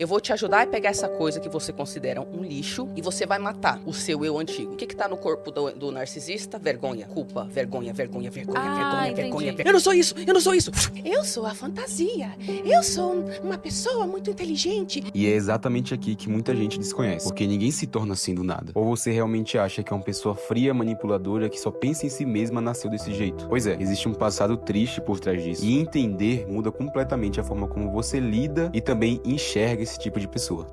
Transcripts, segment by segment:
Eu vou te ajudar a pegar essa coisa que você considera um lixo e você vai matar o seu eu antigo. O que tá no corpo do narcisista? Vergonha, culpa, vergonha. Entendi. Eu não sou isso. Eu sou a fantasia. Eu sou uma pessoa muito inteligente. E é exatamente aqui que muita gente desconhece, porque ninguém se torna assim do nada. Ou você realmente acha que é uma pessoa fria, manipuladora, que só pensa em si mesma, nasceu desse jeito? Pois é, existe um passado triste por trás disso. E entender muda completamente a forma como você lida e também enxerga esse tipo de pessoa.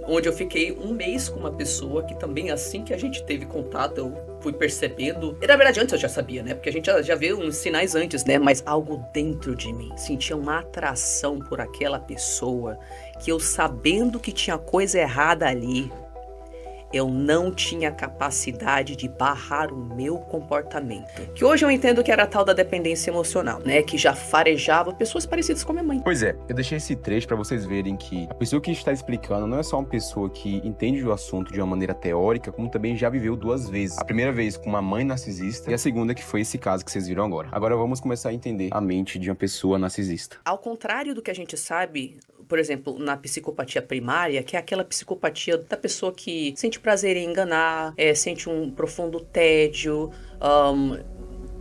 Onde eu fiquei um mês com uma pessoa que também, assim que a gente teve contato, eu fui percebendo. E na verdade, antes eu já sabia, né? Porque a gente já viu uns sinais antes, né? Mas algo dentro de mim sentia uma atração por aquela pessoa que eu, sabendo que tinha coisa errada ali, eu não tinha capacidade de barrar o meu comportamento. Que hoje eu entendo que era a tal da dependência emocional, né? Que já farejava pessoas parecidas com a minha mãe. Pois é, eu deixei esse trecho pra vocês verem que a pessoa que está explicando não é só uma pessoa que entende o assunto de uma maneira teórica, como também já viveu duas vezes. A primeira vez com uma mãe narcisista e a segunda que foi esse caso que vocês viram agora. Agora vamos começar a entender a mente de uma pessoa narcisista. Ao contrário do que a gente sabe, por exemplo, na psicopatia primária, que é aquela psicopatia da pessoa que sente prazer em enganar, sente um profundo tédio,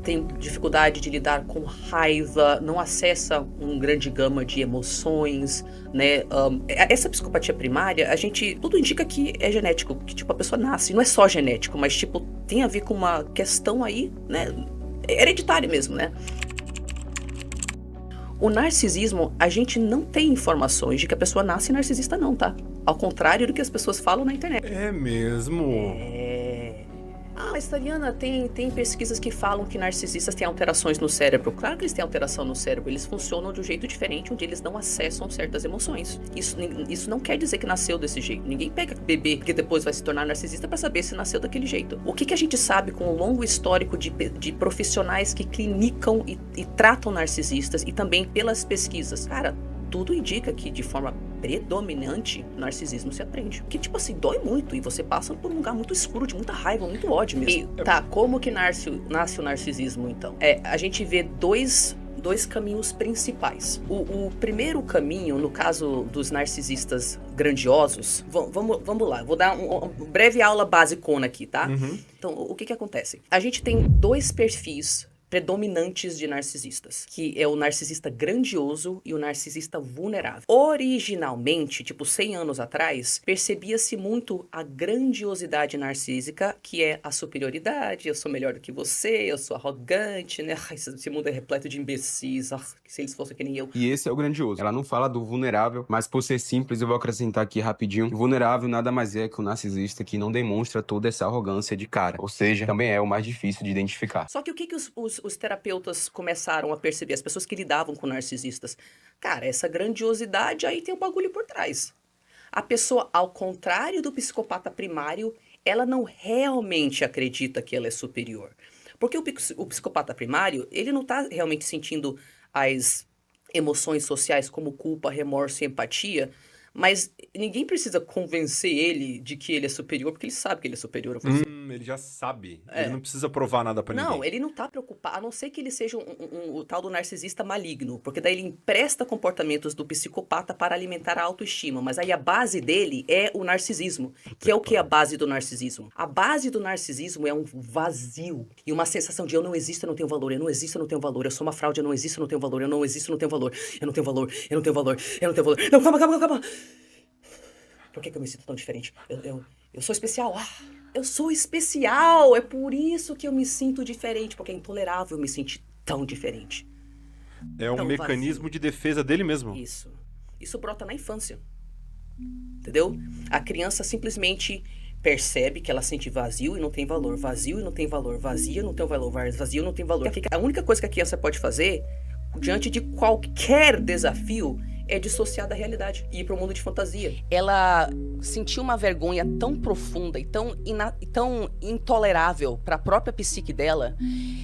tem dificuldade de lidar com raiva, não acessa um grande gama de emoções, né? Essa psicopatia primária, tudo indica que é genético, que tipo, a pessoa nasce, não é só genético, mas tipo, tem a ver com uma questão aí, né? Hereditária mesmo, né? O narcisismo, a gente não tem informações de que a pessoa nasce narcisista não, tá? Ao contrário do que as pessoas falam na internet. É mesmo? Mas, Tariana, tem pesquisas que falam que narcisistas têm alterações no cérebro. Claro que eles têm alteração no cérebro, eles funcionam de um jeito diferente, onde eles não acessam certas emoções. Isso não quer dizer que nasceu desse jeito. Ninguém pega bebê que depois vai se tornar narcisista pra saber se nasceu daquele jeito. O que a gente sabe com o longo histórico de profissionais que clinicam e tratam narcisistas, e também pelas pesquisas? Cara, tudo indica que, de forma predominante, narcisismo se aprende. Que, tipo assim, dói muito e você passa por um lugar muito escuro, de muita raiva, muito ódio mesmo. E, tá, como que nasce o narcisismo, então? A gente vê dois caminhos principais. O primeiro caminho, no caso dos narcisistas grandiosos, vamos lá, vou dar uma breve aula basicona aqui, tá? Uhum. Então, o que acontece? A gente tem dois perfis predominantes de narcisistas, que é o narcisista grandioso e o narcisista vulnerável. Originalmente, tipo 100 anos atrás, percebia-se muito a grandiosidade narcísica, que é a superioridade, eu sou melhor do que você, eu sou arrogante, né? Esse mundo é repleto de imbecis, se eles fossem que nem eu. E esse é o grandioso. Ela não fala do vulnerável, mas por ser simples, eu vou acrescentar aqui rapidinho. O vulnerável nada mais é que o narcisista que não demonstra toda essa arrogância de cara. Ou seja, também é o mais difícil de identificar. Só que o que os terapeutas começaram a perceber, as pessoas que lidavam com narcisistas? Cara, essa grandiosidade aí tem um bagulho por trás. A pessoa, ao contrário do psicopata primário, ela não realmente acredita que ela é superior. Porque o psicopata primário, ele não tá realmente sentindo as emoções sociais como culpa, remorso e empatia, mas ninguém precisa convencer ele de que ele é superior, porque ele sabe que ele é superior a você. Ele já sabe. Ele não precisa provar nada pra ninguém. Não, ele não tá preocupado, a não ser que ele seja o tal do narcisista maligno, porque daí ele empresta comportamentos do psicopata para alimentar a autoestima, mas aí a base dele é o narcisismo, que é o que é a base do narcisismo? A base do narcisismo é um vazio e uma sensação de eu não existo, eu não tenho valor, eu não existo, eu não tenho valor, eu sou uma fraude, eu não existo, eu não tenho valor, eu não existo, eu não tenho valor, eu não tenho valor, eu não tenho valor, eu não tenho valor. Não, calma. Por que eu me sinto tão diferente? Eu sou especial. Eu sou especial. É por isso que eu me sinto diferente. Porque é intolerável me sentir tão diferente. É um mecanismo de defesa dele mesmo. Isso brota na infância. Entendeu? A criança simplesmente percebe que ela sente vazio e não tem valor. Vazio e não tem valor. Vazio e não tem valor. Vazio e não tem valor. A única coisa que a criança pode fazer, diante de qualquer desafio, é dissociar da realidade e ir para um mundo de fantasia. Ela sentiu uma vergonha tão profunda e tão intolerável para a própria psique dela,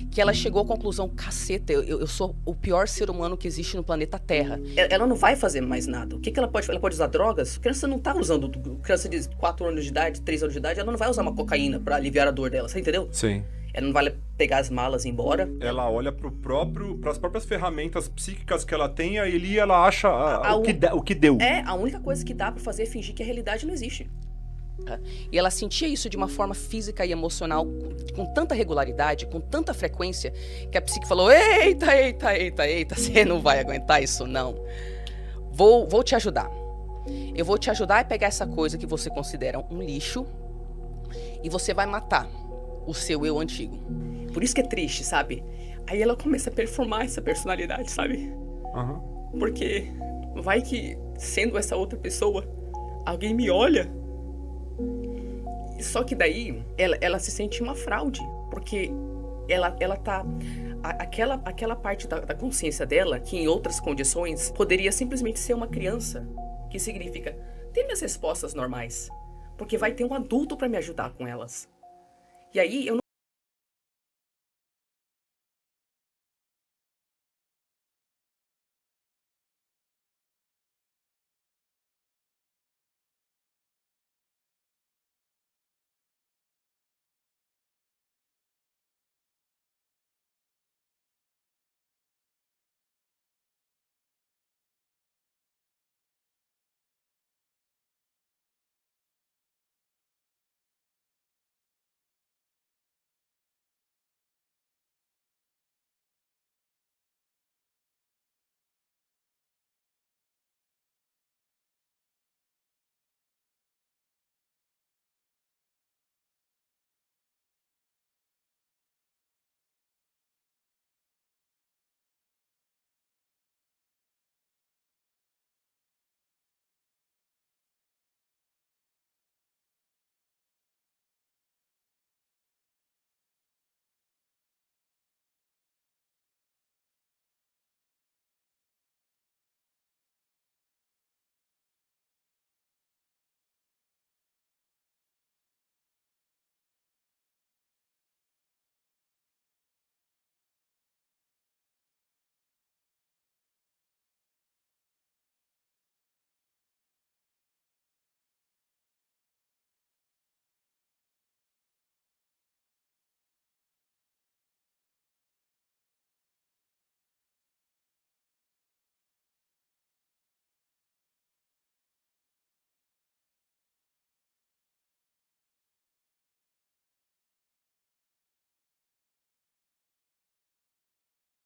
que ela chegou à conclusão, caceta, eu sou o pior ser humano que existe no planeta Terra. Ela não vai fazer mais nada. O que ela pode fazer? Ela pode usar drogas? A criança não tá usando, criança de 4 anos de idade, 3 anos de idade, ela não vai usar uma cocaína para aliviar a dor dela, você entendeu? Sim. Ela não vai pegar as malas e ir embora. Ela olha pras próprias ferramentas psíquicas que ela tem, aí ali ela acha o que deu. A única coisa que dá pra fazer é fingir que a realidade não existe. E ela sentia isso de uma forma física e emocional com tanta regularidade, com tanta frequência, que a psique falou: eita, você não vai aguentar isso não. Vou te ajudar. Eu vou te ajudar a pegar essa coisa que você considera um lixo e você vai matar o seu eu antigo. Por isso que é triste, sabe? Aí ela começa a performar essa personalidade, sabe? Porque vai que, sendo essa outra pessoa, alguém me olha. Só que daí ela se sente uma fraude, porque ela tá... Aquela parte da consciência dela, que em outras condições poderia simplesmente ser uma criança, que significa, tem minhas respostas normais, porque vai ter um adulto pra me ajudar com elas. E aí eu não...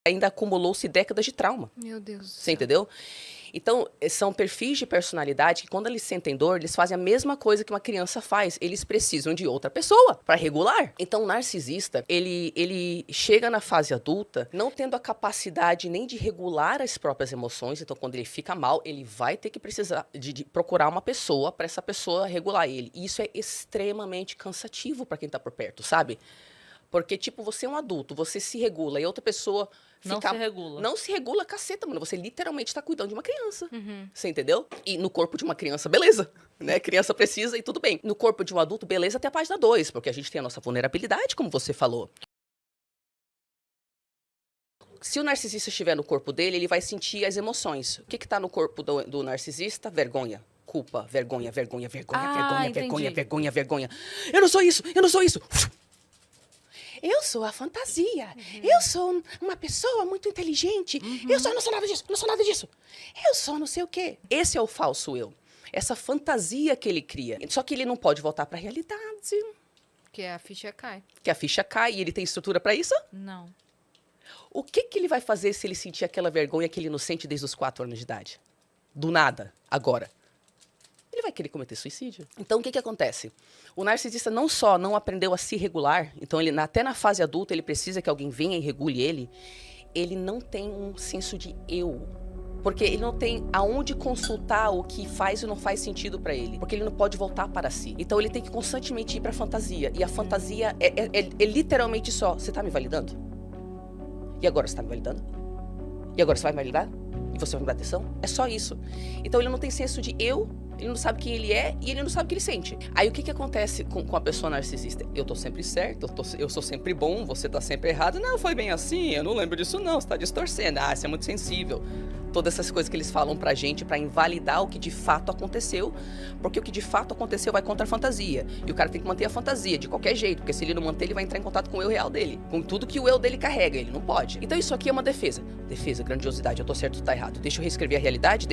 Ainda acumulou-se décadas de trauma. Meu Deus. Você entendeu? Então, são perfis de personalidade que, quando eles sentem dor, eles fazem a mesma coisa que uma criança faz. Eles precisam de outra pessoa para regular. Então, o narcisista, ele chega na fase adulta não tendo a capacidade nem de regular as próprias emoções. Então, quando ele fica mal, ele vai ter que precisar de procurar uma pessoa para essa pessoa regular ele. E isso é extremamente cansativo para quem tá por perto, sabe? Porque, tipo, você é um adulto, você se regula e outra pessoa Não se regula. Não se regula, caceta, mano. Você literalmente tá cuidando de uma criança. Você entendeu? E no corpo de uma criança, beleza. Né? Criança precisa e tudo bem. No corpo de um adulto, beleza, até a página 2, porque a gente tem a nossa vulnerabilidade, como você falou. Se o narcisista estiver no corpo dele, ele vai sentir as emoções. O que tá no corpo do narcisista? Vergonha. Culpa, vergonha. Eu não sou isso. Eu sou a fantasia. Eu sou uma pessoa muito inteligente. Eu não sou nada disso. Eu sou não sei o quê. Esse é o falso eu. Essa fantasia que ele cria. Só que ele não pode voltar para a realidade. Que a ficha cai. Que a ficha cai e ele tem estrutura para isso? Não. O que ele vai fazer se ele sentir aquela vergonha que ele não sente desde os 4 anos de idade? Do nada, agora. Ele vai querer cometer suicídio. Então, o que acontece? O narcisista não só não aprendeu a se regular, então ele até na fase adulta ele precisa que alguém venha e regule ele não tem um senso de eu. Porque ele não tem aonde consultar o que faz e não faz sentido pra ele. Porque ele não pode voltar para si. Então ele tem que constantemente ir pra fantasia. E a fantasia é literalmente só, você tá me validando? E agora você tá me validando? E agora você vai me validar? E você vai me dar atenção? É só isso. Então ele não tem senso de eu, ele não sabe quem ele é e ele não sabe o que ele sente. Aí o que acontece com a pessoa narcisista? Eu tô sempre certo, eu sou sempre bom, você tá sempre errado. Não, foi bem assim, eu não lembro disso não, você tá distorcendo. Ah, você é muito sensível. todas essas coisas que eles falam pra gente pra invalidar o que de fato aconteceu, porque o que de fato aconteceu vai contra a fantasia. E o cara tem que manter a fantasia de qualquer jeito, porque se ele não manter, ele vai entrar em contato com o eu real dele, com tudo que o eu dele carrega, ele não pode. Então isso aqui é uma defesa. Defesa, grandiosidade, eu tô certo, tu tá errado. Deixa eu reescrever a realidade,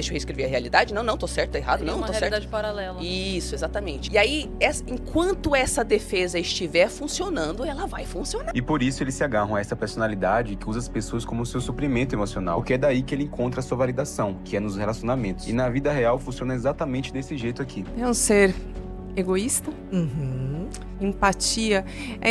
não, tô certo, tá errado, não, tô certo. Uma realidade paralela. Isso, exatamente. E aí, enquanto essa defesa estiver funcionando, ela vai funcionar. E por isso eles se agarram a essa personalidade que usa as pessoas como seu suprimento emocional, porque é daí que ele encontra a sua validação, que é nos relacionamentos. E na vida real funciona exatamente desse jeito aqui. É um ser egoísta, empatia.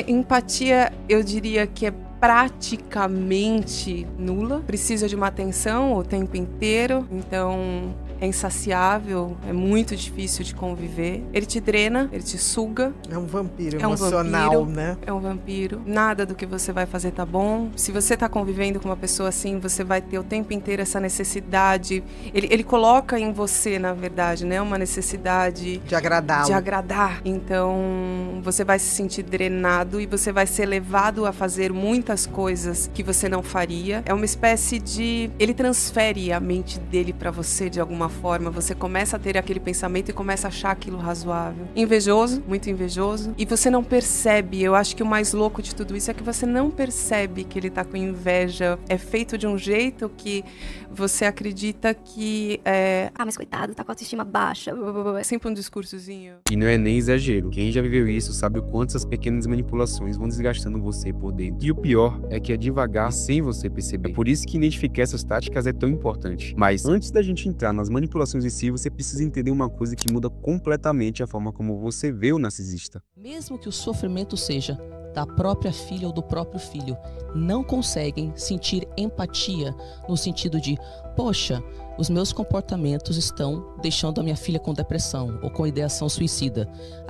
Empatia, eu diria que é praticamente nula, precisa de uma atenção o tempo inteiro, então é insaciável, é muito difícil de conviver. Ele te drena, ele te suga. É um vampiro emocional, né? É um vampiro. Nada do que você vai fazer tá bom. Se você tá convivendo com uma pessoa assim, você vai ter o tempo inteiro essa necessidade. Ele coloca em você, na verdade, né? Uma necessidade de agradá-lo. De agradar. Então, você vai se sentir drenado e você vai ser levado a fazer muitas coisas que você não faria. É uma espécie de... Ele transfere a mente dele pra você de alguma forma, você começa a ter aquele pensamento e começa a achar aquilo razoável. Invejoso, muito invejoso. E você não percebe, eu acho que o mais louco de tudo isso é que você não percebe que ele tá com inveja. É feito de um jeito que você acredita que mas coitado, tá com a autoestima baixa. É sempre um discursozinho. E não é nem exagero. Quem já viveu isso sabe o quanto essas pequenas manipulações vão desgastando você por dentro. E o pior é que é devagar sem você perceber. É por isso que identificar essas táticas é tão importante. Mas antes da gente entrar nas manipulações em si, você precisa entender uma coisa que muda completamente a forma como você vê o narcisista. Mesmo que o sofrimento seja da própria filha ou do próprio filho, não conseguem sentir empatia no sentido de, poxa, os meus comportamentos estão deixando a minha filha com depressão ou com ideação suicida.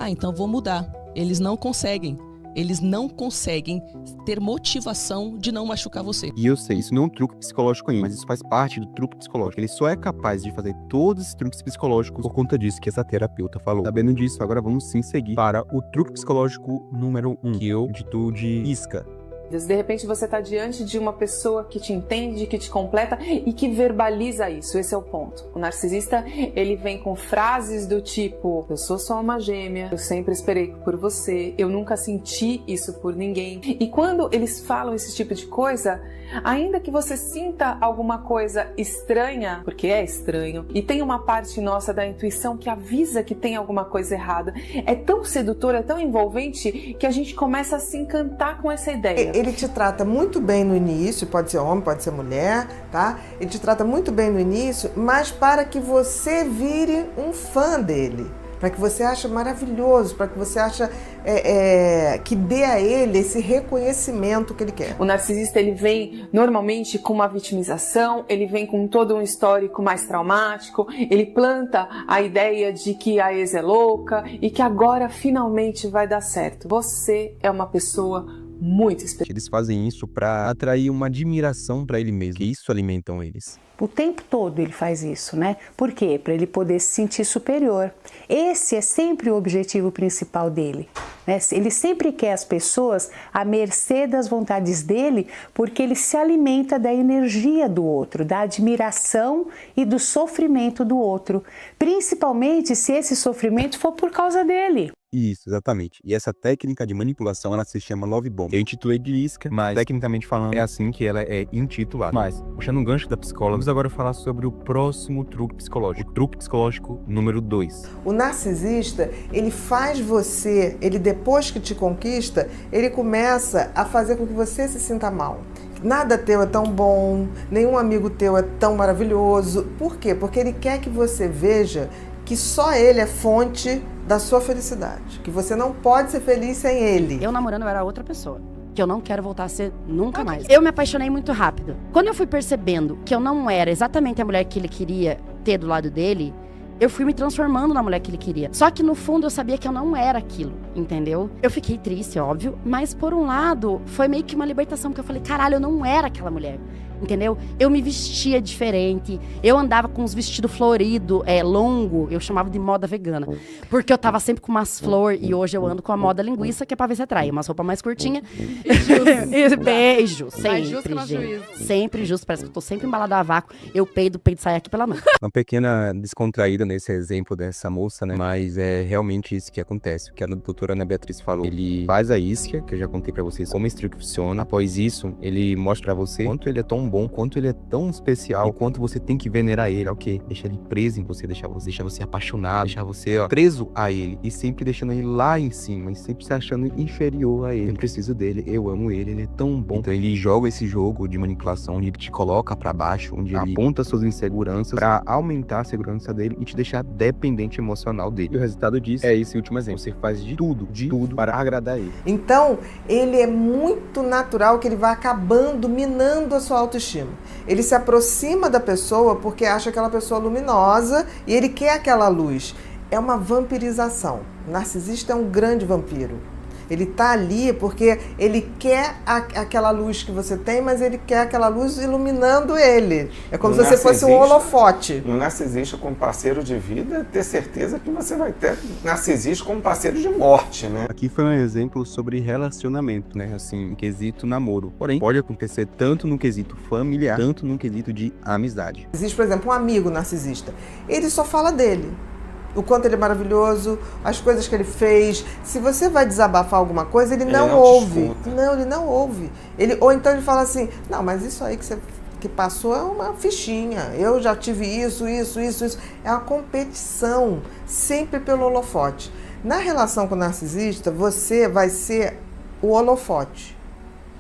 Então vou mudar. Eles não conseguem. Eles não conseguem ter motivação de não machucar você. E eu sei, isso não é um truque psicológico ainda, mas isso faz parte do truque psicológico. Ele só é capaz de fazer todos esses truques psicológicos por conta disso que essa terapeuta falou. Sabendo disso, agora vamos sim seguir para o truque psicológico número 1, que eu intitulo de isca. De repente você está diante de uma pessoa que te entende, que te completa e que verbaliza isso. Esse é o ponto. O narcisista, ele vem com frases do tipo: eu sou só uma gêmea, eu sempre esperei por você, eu nunca senti isso por ninguém. E quando eles falam esse tipo de coisa, ainda que você sinta alguma coisa estranha, porque é estranho, e tem uma parte nossa da intuição que avisa que tem alguma coisa errada, é tão sedutor, é tão envolvente, que a gente começa a se encantar com essa ideia. Ele te trata muito bem no início, pode ser homem, pode ser mulher, tá? Ele te trata muito bem no início, mas para que você vire um fã dele, para que você ache maravilhoso, para que você ache que dê a ele esse reconhecimento que ele quer. O narcisista, ele vem normalmente com uma vitimização, ele vem com todo um histórico mais traumático, ele planta a ideia de que a ex é louca e que agora finalmente vai dar certo. Você é uma pessoa muito especial. Eles fazem isso para atrair uma admiração para ele mesmo, e isso alimentam eles. O tempo todo ele faz isso, né? Por quê? Para ele poder se sentir superior. Esse é sempre o objetivo principal dele, né? Ele sempre quer as pessoas à mercê das vontades dele, porque ele se alimenta da energia do outro, da admiração e do sofrimento do outro, principalmente se esse sofrimento for por causa dele. Isso, exatamente. E essa técnica de manipulação, ela se chama Love Bomb. Eu intitulei de isca, mas tecnicamente falando, é assim que ela é intitulada. Mas, puxando um gancho da psicóloga, vamos agora falar sobre o próximo truque psicológico. O truque psicológico número 2. O narcisista, ele faz você, ele depois que te conquista, ele começa a fazer com que você se sinta mal. Nada teu é tão bom, nenhum amigo teu é tão maravilhoso. Por quê? Porque ele quer que você veja que só ele é fonte da sua felicidade, que você não pode ser feliz sem ele. Eu namorando, eu era outra pessoa, que eu não quero voltar a ser nunca mais. Eu me apaixonei muito rápido. Quando eu fui percebendo que eu não era exatamente a mulher que ele queria ter do lado dele, eu fui me transformando na mulher que ele queria. Só que no fundo eu sabia que eu não era aquilo. entendeu? Eu fiquei triste, óbvio, mas por um lado, foi meio que uma libertação, porque eu falei, caralho, eu não era aquela mulher. Entendeu? Eu me vestia diferente, eu andava com uns vestidos floridos, longo, eu chamava de moda vegana, porque eu tava sempre com umas flores, e hoje eu ando com a moda linguiça, que é pra ver se atrai, umas roupas mais curtinhas. Beijo, sempre, gente. Sempre justo, parece que eu tô sempre embalada a vácuo, eu peido, o peito sai aqui pela mão. Uma pequena descontraída nesse exemplo dessa moça, né? Mas é realmente isso que acontece. O que a doutora Ana Beatriz falou. Ele faz a isquia, que eu já contei pra vocês como esse truque funciona. Após isso, ele mostra pra você quanto ele é tão bom, quanto ele é tão especial, e quanto você tem que venerar ele, ok? Deixar ele preso em você, deixar você apaixonado, deixar você preso a ele, e sempre deixando ele lá em cima, e sempre se achando inferior a ele. Eu preciso dele, eu amo ele, ele é tão bom. Então ele joga esse jogo de manipulação, onde ele te coloca pra baixo, onde ele aponta suas inseguranças pra aumentar a segurança dele e te deixar dependente emocional dele. E o resultado disso é esse último exemplo. Você faz de tudo para agradar ele. Então, ele é muito natural que ele vá acabando, minando a sua autoestima. Ele se aproxima da pessoa porque acha aquela pessoa luminosa e ele quer aquela luz. É uma vampirização. O narcisista é um grande vampiro. Ele tá ali porque ele quer aquela luz que você tem, mas ele quer aquela luz iluminando ele. É como se você fosse um holofote. Um narcisista como parceiro de vida, ter certeza que você vai ter narcisista como parceiro de morte, né? Aqui foi um exemplo sobre relacionamento, né? Assim, quesito namoro. Porém, pode acontecer tanto no quesito familiar, tanto no quesito de amizade. Existe, por exemplo, um amigo narcisista. Ele só fala dele. O quanto ele é maravilhoso, as coisas que ele fez. Se você vai desabafar alguma coisa, ele não ouve. Não, ele não ouve. Ou então ele fala assim, não, mas isso aí que passou é uma fichinha. Eu já tive isso. É uma competição, sempre pelo holofote. Na relação com o narcisista, você vai ser o holofote.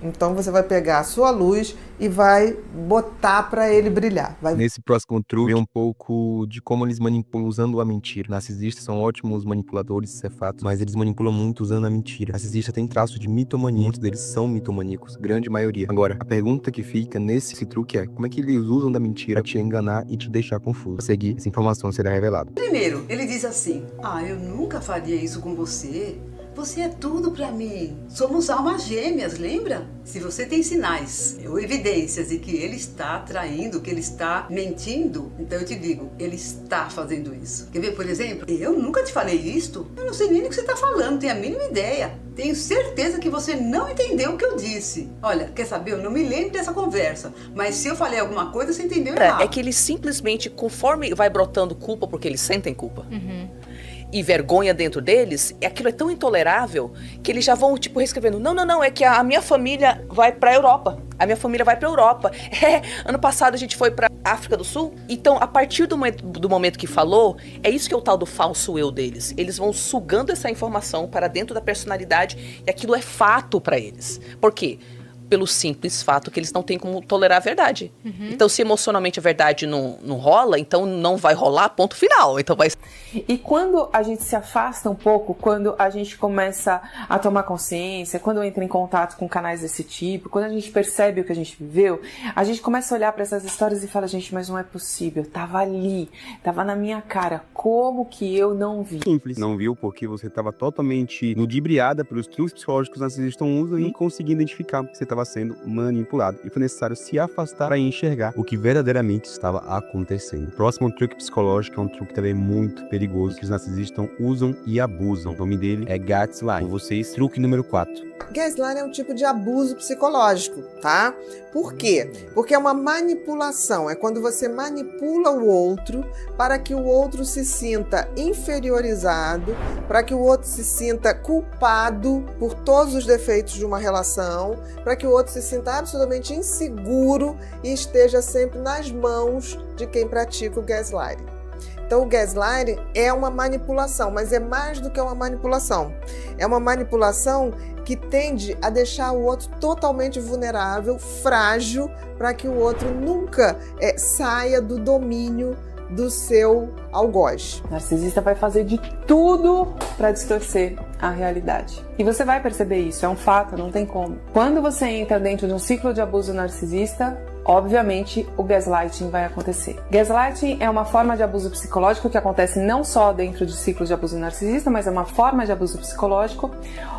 Então você vai pegar a sua luz e vai botar para ele brilhar. Nesse próximo truque, um pouco de como eles manipulam usando a mentira. Narcisistas são ótimos manipuladores, isso é fato, mas eles manipulam muito usando a mentira. Narcisista tem traço de mitomania, muitos deles são mitomaníacos, grande maioria. Agora, a pergunta que fica nesse truque é, como é que eles usam da mentira para te enganar e te deixar confuso? A seguir, essa informação será revelada. Primeiro, ele diz assim, eu nunca faria isso com você. Você é tudo pra mim. Somos almas gêmeas, lembra? Se você tem sinais ou evidências de que ele está traindo, que ele está mentindo, então eu te digo, ele está fazendo isso. Quer ver, por exemplo? Eu nunca te falei isto. Eu não sei nem o que você está falando, não tenho a mínima ideia. Tenho certeza que você não entendeu o que eu disse. Olha, quer saber? Eu não me lembro dessa conversa, mas se eu falei alguma coisa, você entendeu errado. É que eles simplesmente, conforme vai brotando culpa, porque eles sentem culpa, e vergonha dentro deles, aquilo é tão intolerável que eles já vão, reescrevendo. Não, é que a minha família vai pra Europa. A minha família vai pra Europa. Ano passado a gente foi pra África do Sul. Então, a partir do momento que falou, é isso que é o tal do falso eu deles. Eles vão sugando essa informação para dentro da personalidade e aquilo é fato pra eles. Por quê? Pelo simples fato que eles não têm como tolerar a verdade. Então, se emocionalmente a verdade não rola, então não vai rolar, ponto final. Então vai... E quando a gente se afasta um pouco, quando a gente começa a tomar consciência, quando entra em contato com canais desse tipo, quando a gente percebe o que a gente viveu, a gente começa a olhar para essas histórias e fala, gente, mas não é possível, tava ali, tava na minha cara, como que eu não vi? Simples. Não viu porque você estava totalmente ludibriada pelos truques psicológicos que os narcisistas usam e não conseguia identificar que você estava sendo manipulado. E foi necessário se afastar para enxergar o que verdadeiramente estava acontecendo. O próximo truque psicológico é um truque também muito perigoso que os narcisistas usam e abusam. O nome dele é gaslighting. Com vocês, truque número 4. Gaslighting é um tipo de abuso psicológico, tá? Por quê? Porque é uma manipulação. É quando você manipula o outro para que o outro se sinta inferiorizado, para que o outro se sinta culpado por todos os defeitos de uma relação, para que o outro se sinta absolutamente inseguro e esteja sempre nas mãos de quem pratica o gaslighting. Então, o gaslighting é uma manipulação, mas é mais do que uma manipulação. É uma manipulação que tende a deixar o outro totalmente vulnerável, frágil, para que o outro nunca saia do domínio do seu algoz. O narcisista vai fazer de tudo para distorcer a realidade. E você vai perceber isso, é um fato, não tem como. Quando você entra dentro de um ciclo de abuso narcisista, obviamente o gaslighting vai acontecer. Gaslighting é uma forma de abuso psicológico que acontece não só dentro de ciclos de abuso narcisista, mas é uma forma de abuso psicológico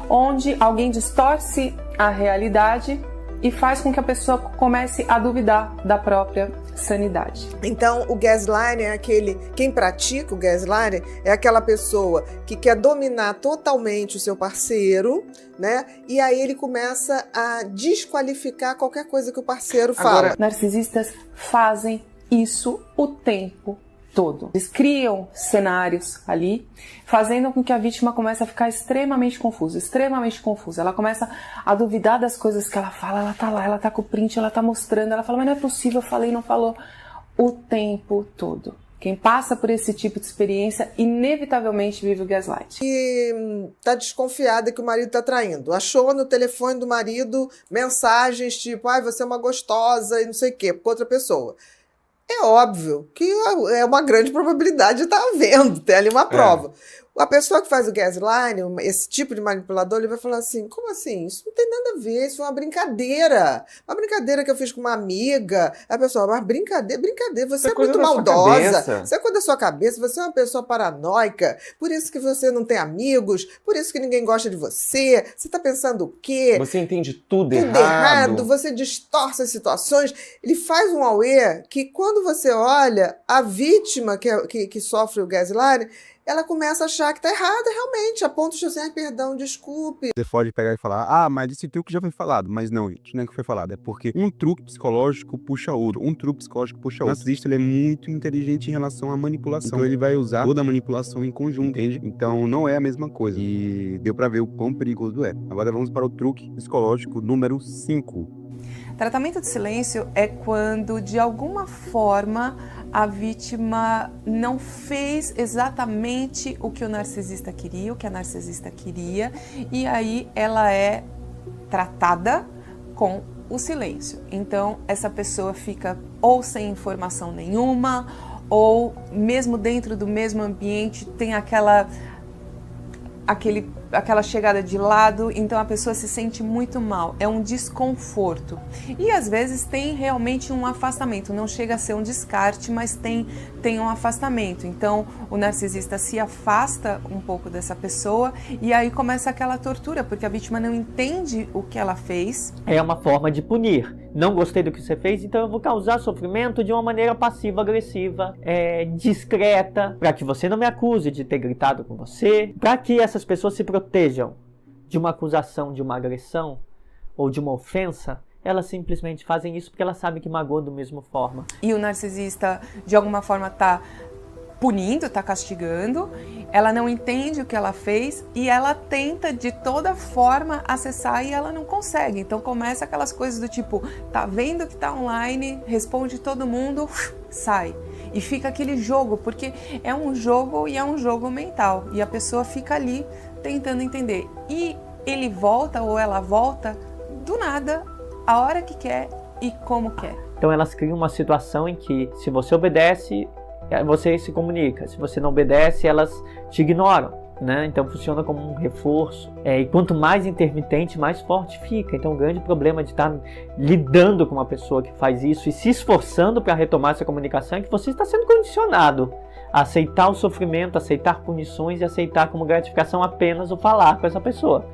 onde alguém distorce a realidade e faz com que a pessoa comece a duvidar da própria sanidade. Então, o gaslighting é quem pratica o gaslighting é aquela pessoa que quer dominar totalmente o seu parceiro, né? E aí ele começa a desqualificar qualquer coisa que o parceiro fala. Agora, narcisistas fazem isso o tempo todo. Eles criam cenários ali, fazendo com que a vítima comece a ficar extremamente confusa. Ela começa a duvidar das coisas que ela fala, ela tá lá, ela tá com o print, ela tá mostrando, ela fala, mas não é possível, eu falei, não falou, o tempo todo. Quem passa por esse tipo de experiência, inevitavelmente vive o gaslight. E tá desconfiada que o marido tá traindo. Achou no telefone do marido mensagens tipo, você é uma gostosa e não sei o quê, com outra pessoa. É óbvio que é uma grande probabilidade de estar havendo, tem ali uma prova. A pessoa que faz o gaslighting, esse tipo de manipulador, ele vai falar assim, como assim? Isso não tem nada a ver, isso é uma brincadeira. Uma brincadeira que eu fiz com uma amiga. A pessoa, mas brincadeira, você é muito maldosa. Isso é coisa da sua cabeça, você é uma pessoa paranoica, por isso que você não tem amigos, por isso que ninguém gosta de você. Você tá pensando o quê? Você entende tudo errado. Você distorce as situações. Ele faz um auê que quando você olha, a vítima que sofre o gaslighting, ela começa a achar que tá errada realmente, a ponto de dizer, perdão, desculpe. Você pode pegar e falar, mas esse truque já foi falado. Mas não, gente, não é que foi falado. É porque um truque psicológico puxa outro. O narcisista, ele é muito inteligente em relação à manipulação. Então ele vai usar toda a manipulação em conjunto, entende? Então não é a mesma coisa. E deu pra ver o quão perigoso é. Agora vamos para o truque psicológico número 5. Tratamento de silêncio é quando, de alguma forma, a vítima não fez exatamente o que o narcisista queria, o que a narcisista queria, e aí ela é tratada com o silêncio. Então, essa pessoa fica ou sem informação nenhuma, ou mesmo dentro do mesmo ambiente tem aquela chegada de lado, então a pessoa se sente muito mal, é um desconforto. E às vezes tem realmente um afastamento, não chega a ser um descarte, mas tem um afastamento. Então o narcisista se afasta um pouco dessa pessoa e aí começa aquela tortura, porque a vítima não entende o que ela fez. É uma forma de punir. Não gostei do que você fez, então eu vou causar sofrimento de uma maneira passiva-agressiva, discreta, para que você não me acuse de ter gritado com você, para que essas pessoas se protejam de uma acusação, de uma agressão ou de uma ofensa. Elas simplesmente fazem isso porque elas sabem que magoam da mesma forma. E o narcisista, de alguma forma, está punindo, está castigando, ela não entende o que ela fez e ela tenta de toda forma acessar e ela não consegue. Então começa aquelas coisas do tipo, tá vendo que tá online, responde todo mundo, sai. E fica aquele jogo, porque é um jogo e é um jogo mental. E a pessoa fica ali tentando entender. E ele volta ou ela volta do nada, a hora que quer e como quer. Então elas criam uma situação em que se você obedece, você se comunica. Se você não obedece, elas te ignoram, né? Então funciona como um reforço. E quanto mais intermitente, mais forte fica. Então o grande problema de estar lidando com uma pessoa que faz isso e se esforçando para retomar essa comunicação é que você está sendo condicionado a aceitar o sofrimento, aceitar punições e aceitar como gratificação apenas o falar com essa pessoa.